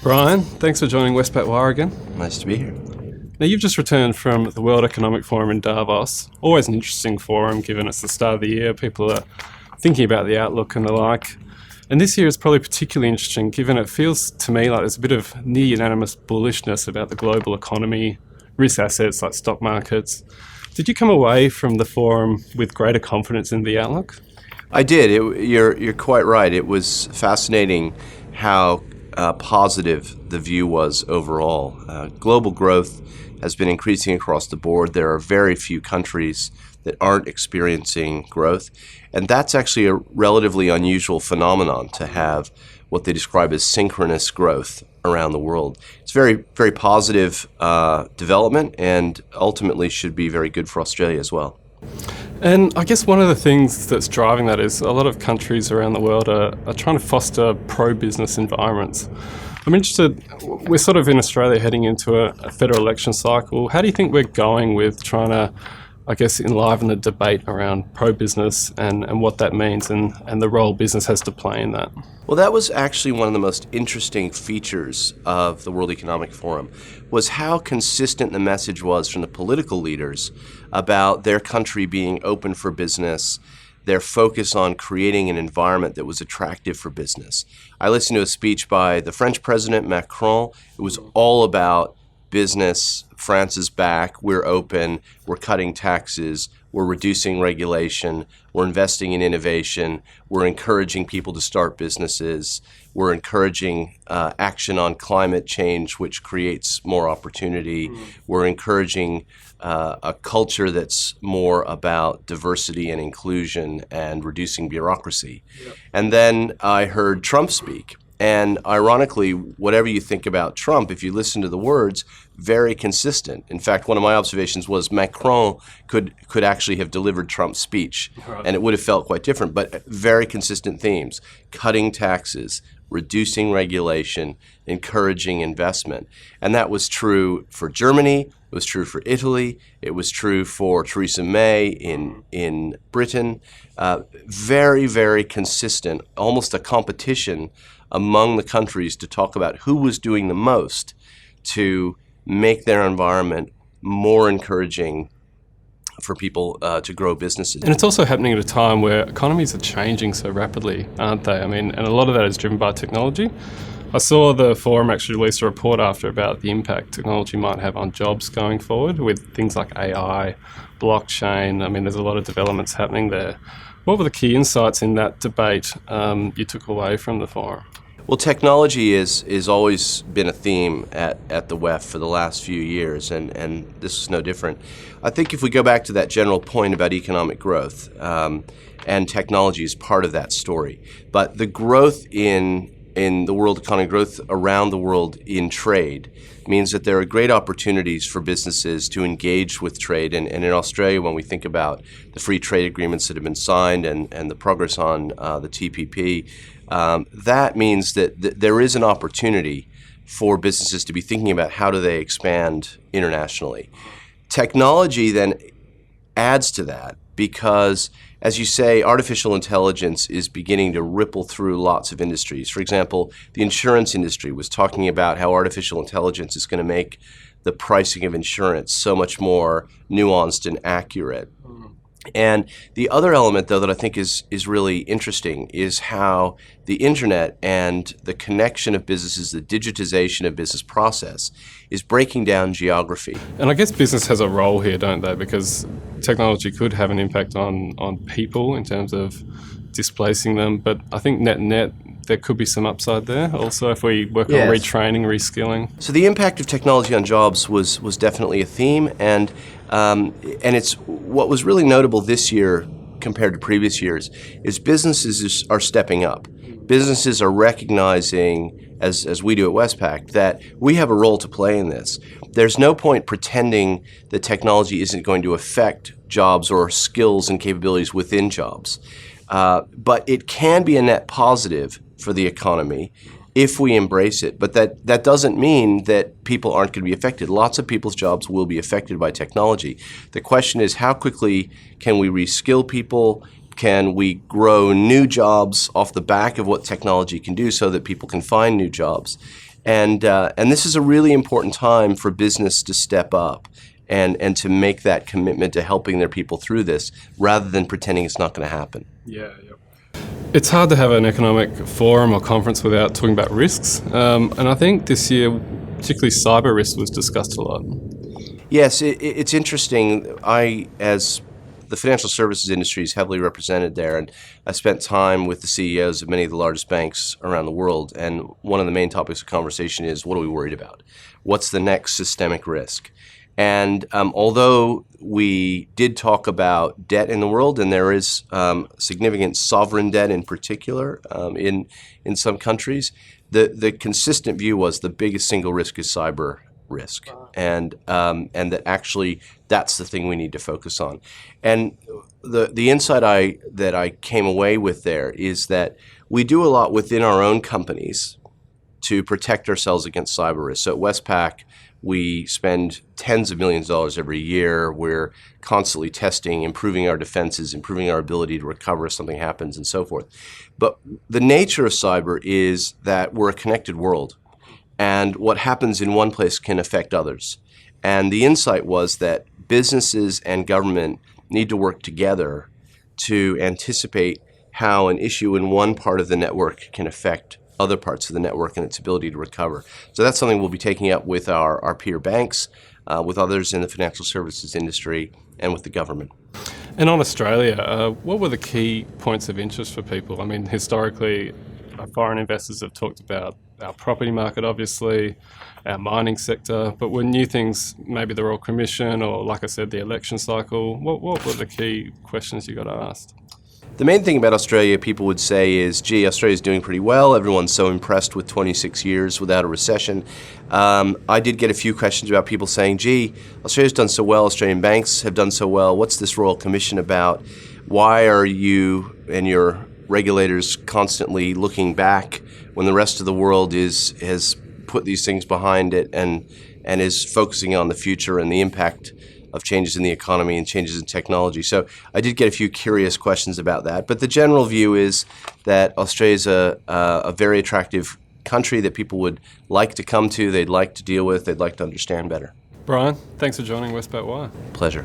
Brian, thanks for joining Westpac Wire again. Nice to be here. Now, you've just returned from the World Economic Forum in Davos. Always an interesting forum, given it's the start of the year. People are thinking about the outlook and the like. And this year is probably particularly interesting, given it feels to me like there's a bit of near unanimous bullishness about the global economy, risk assets like stock markets. Did you come away from the forum with greater confidence in the outlook? I did. You're quite right. It was fascinating how positive the view was overall. Global growth has been increasing across the board. There are very few countries that aren't experiencing growth, and that's actually a relatively unusual phenomenon to have what they describe as synchronous growth around the world. It's very, very positive development, and ultimately should be very good for Australia as well. And I guess one of the things that's driving that is a lot of countries around the world are trying to foster pro-business environments. I'm interested, we're sort of in Australia heading into a federal election cycle. How do you think we're going with trying to, I guess, enliven the debate around pro-business and what that means and the role business has to play in that? Well, that was actually one of the most interesting features of the World Economic Forum, was how consistent the message was from the political leaders about their country being open for business, their focus on creating an environment that was attractive for business. I listened to a speech by the French President Macron. It was all about business. France is back, we're open, we're cutting taxes, we're reducing regulation, we're investing in innovation, we're encouraging people to start businesses, we're encouraging action on climate change, which creates more opportunity, we're encouraging a culture that's more about diversity and inclusion and reducing bureaucracy. Yep. And then I heard Trump speak. And ironically, whatever you think about Trump, if you listen to the words, very consistent. In fact, one of my observations was Macron could actually have delivered Trump's speech, and it would have felt quite different, but very consistent themes: cutting taxes, reducing regulation, encouraging investment. And that was true for Germany, it was true for Italy, it was true for Theresa May in Britain. Very, very consistent, almost a competition among the countries to talk about who was doing the most to make their environment more encouraging for people to grow businesses. And it's also happening at a time where economies are changing so rapidly, aren't they? I mean, and a lot of that is driven by technology. I saw the forum actually release a report after about the impact technology might have on jobs going forward with things like AI, blockchain. I mean, there's a lot of developments happening there. What were the key insights in that debate you took away from the forum? Well, technology is always been a theme at the WEF for the last few years, and this is no different. I think if we go back to that general point about economic growth, and technology is part of that story, but the growth in the world economy, growth around the world in trade, means that there are great opportunities for businesses to engage with trade. And in Australia, when we think about the free trade agreements that have been signed and the progress on the TPP, that means that there is an opportunity for businesses to be thinking about how do they expand internationally. Technology then adds to that because, as you say, artificial intelligence is beginning to ripple through lots of industries. For example, the insurance industry was talking about how artificial intelligence is going to make the pricing of insurance so much more nuanced and accurate. And the other element, though, that I think is really interesting is how the internet and the connection of businesses, the digitization of business process, is breaking down geography. And I guess business has a role here, don't they? Because technology could have an impact on people in terms of displacing them. But I think net, there could be some upside there also if we work on retraining, reskilling. So the impact of technology on jobs was definitely a theme, and it's what was really notable this year compared to previous years is businesses are stepping up. Businesses are recognizing, as we do at Westpac, that we have a role to play in this. There's no point pretending that technology isn't going to affect jobs or skills and capabilities within jobs. But it can be a net positive for the economy if we embrace it. But that doesn't mean that people aren't going to be affected. Lots of people's jobs will be affected by technology. The question is, how quickly can we reskill people? can we grow new jobs off the back of what technology can do so that people can find new jobs? And this is a really important time for business to step up and to make that commitment to helping their people through this rather than pretending it's not going to happen. Yeah. It's hard to have an economic forum or conference without talking about risks. And I think this year, particularly cyber risk was discussed a lot. Yes, it's interesting. As the financial services industry is heavily represented there, and I spent time with the CEOs of many of the largest banks around the world, and one of the main topics of conversation is, what are we worried about? What's the next systemic risk? And although we did talk about debt in the world, and there is significant sovereign debt in particular in some countries, the consistent view was the biggest single risk is cyber risk, and that actually that's the thing we need to focus on. And the insight that I came away with there is that we do a lot within our own companies to protect ourselves against cyber risk. So at Westpac, we spend tens of millions of dollars every year. We're constantly testing, improving our defenses, improving our ability to recover if something happens, and so forth. But the nature of cyber is that we're a connected world, and what happens in one place can affect others. And the insight was that businesses and government need to work together to anticipate how an issue in one part of the network can affect other parts of the network and its ability to recover. So that's something we'll be taking up with our peer banks, with others in the financial services industry, and with the government. And on Australia, what were the key points of interest for people? I mean, historically, foreign investors have talked about our property market, obviously, our mining sector, but were new things, maybe the Royal Commission or, like I said, the election cycle? What were the key questions you got asked? The main thing about Australia, people would say, is, gee, Australia's doing pretty well. Everyone's so impressed with 26 years without a recession. I did get a few questions about people saying, gee, Australia's done so well, Australian banks have done so well. What's this Royal Commission about? Why are you and your regulators constantly looking back when the rest of the world has put these things behind it and is focusing on the future and the impact of changes in the economy and changes in technology? So I did get a few curious questions about that. But the general view is that Australia is a very attractive country that people would like to come to, they'd like to deal with, they'd like to understand better. Brian, thanks for joining Westpac Wire. Pleasure.